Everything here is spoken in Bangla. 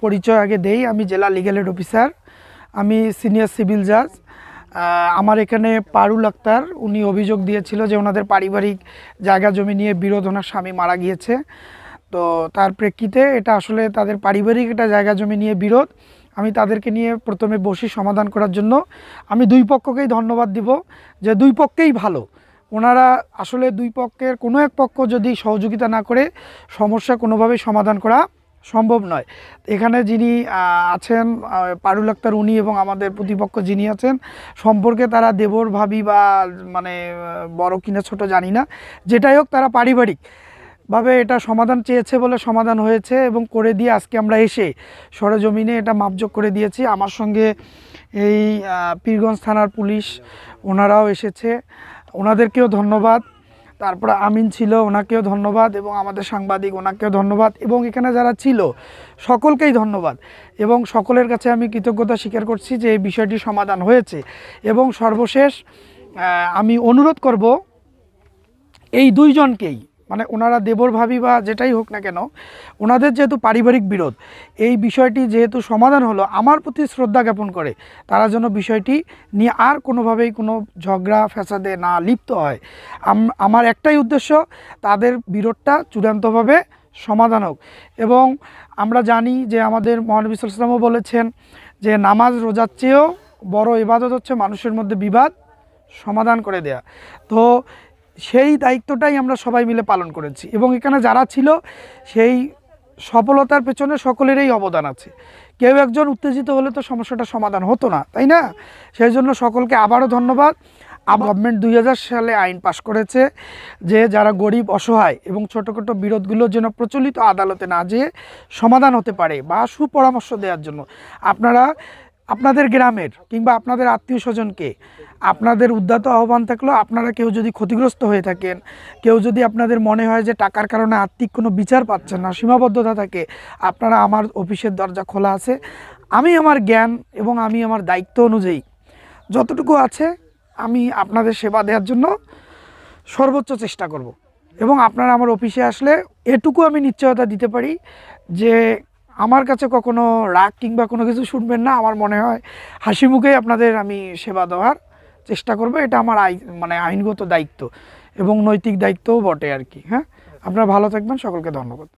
পরিচয় আগে দেই। আমি জেলা লিগ্যাল এড অফিসার, আমি সিনিয়র সিভিল জাজ। আমার এখানে পারুল আক্তার, উনি অভিযোগ দিয়েছিল যে ওনাদের পারিবারিক জায়গা জমি নিয়ে বিরোধ, ওনার স্বামী মারা গিয়েছে। তো তার প্রেক্ষিতে এটা আসলে তাদের পারিবারিক একটা জায়গা জমি নিয়ে বিরোধ। আমি তাদেরকে নিয়ে প্রথমে বসি সমাধান করার জন্য। আমি দুই পক্ষকেই ধন্যবাদ দিব যে দুই পক্ষেই ভালো। ওনারা আসলে দুই পক্ষের কোনো এক পক্ষ যদি সহযোগিতা না করে সমস্যা কোনোভাবেই সমাধান করা সম্ভব নয়। এখানে যিনি আছেন পারুল আক্তার, উনি এবং আমাদের প্রতিপক্ষ যিনি আছেন সম্পর্কে তারা দেবর ভাবি বা মানে বড় কিনা ছোট জানি না, যেটাই হোক তারা পারিবারিকভাবে এটা সমাধান চেয়েছে বলে সমাধান হয়েছে এবং করে দিয়ে আজকে আমরা এসে সরেজমিনে এটা মাপজোক করে দিয়েছি। আমার সঙ্গে এই পীরগঞ্জ থানার পুলিশ ওনারাও এসেছে, ওনাদেরকেও ধন্যবাদ। তারপরে আমিন ছিল, ওনাকেও ধন্যবাদ, এবং আমাদের সাংবাদিক ওনাকেও ধন্যবাদ, এবং এখানে যারা ছিল সকলকেই ধন্যবাদ। এবং সকলের কাছে আমি কৃতজ্ঞতা স্বীকার করছি যে এই বিষয়টি সমাধান হয়েছে। এবং সর্বশেষ আমি অনুরোধ করব এই দুইজনকেই, মানে ওনারা দেবর ভাবি বা যেটাই হোক না কেন, ওনাদের যেহেতু পারিবারিক বিরোধ, এই বিষয়টি যেহেতু সমাধান হলো, আমার প্রতি শ্রদ্ধা জ্ঞাপন করে তারা যেন বিষয়টি নিয়ে আর কোনোভাবেই কোনো ঝগড়া ফ্যাসাদে না লিপ্ত হয়। আমার একটাই উদ্দেশ্য, তাদের বিরোধটা চূড়ান্তভাবে সমাধান হোক। এবং আমরা জানি যে আমাদের মহানবী সাল্লাল্লাহু আলাইহি ওয়াসাল্লামও বলেছেন যে নামাজ রোজার চেয়েও বড় ইবাদত হচ্ছে মানুষের মধ্যে বিবাদ সমাধান করে দেয়া। তো সেই দায়িত্বটাই আমরা সবাই মিলে পালন করেছি, এবং এখানে যারা ছিল সেই সফলতার পেছনে সকলেরই অবদান আছে। কেউ একজন উত্তেজিত হলে তো সমস্যাটা সমাধান হতো না, তাই না? সেই জন্য সকলকে আবারও ধন্যবাদ। গভর্নমেন্ট 2000 সালে আইন পাশ করেছে যে যারা গরিব, অসহায় এবং ছোটোখাটো বিরোধগুলোর জন্য প্রচলিত আদালতে না যেয়ে সমাধান হতে পারে বা সুপরামর্শ দেওয়ার জন্য আপনারা আপনাদের গ্রামের কিংবা আপনাদের আত্মীয় স্বজনকে আপনাদের উদ্যত আহ্বান থাকলো, আপনারা কেউ যদি ক্ষতিগ্রস্ত হয়ে থাকেন, কেউ যদি আপনাদের মনে হয় যে টাকার কারণে আর্থিক কোনো বিচার পাচ্ছেন না, সীমাবদ্ধতা থাকে, আপনারা আমার অফিসের দরজা খোলা আছে। আমি আমার জ্ঞান এবং আমি আমার দায়িত্ব অনুযায়ী যতটুকু আছে আমি আপনাদের সেবা দেওয়ার জন্য সর্বোচ্চ চেষ্টা করব। এবং আপনারা আমার অফিসে আসলে এটুকু আমি নিশ্চয়তা দিতে পারি যে আমার কাছে কখনো রাগ কিংবা কোনো কিছু শুনবেন না। আমার মনে হয় হাসি মুখেই আপনাদের আমি সেবা দেওয়ার চেষ্টা করব। এটা আমার আইনগত দায়িত্ব এবং নৈতিক দায়িত্বও বটে আর কি। হ্যাঁ, আপনারা ভালো থাকবেন, সকলকে ধন্যবাদ।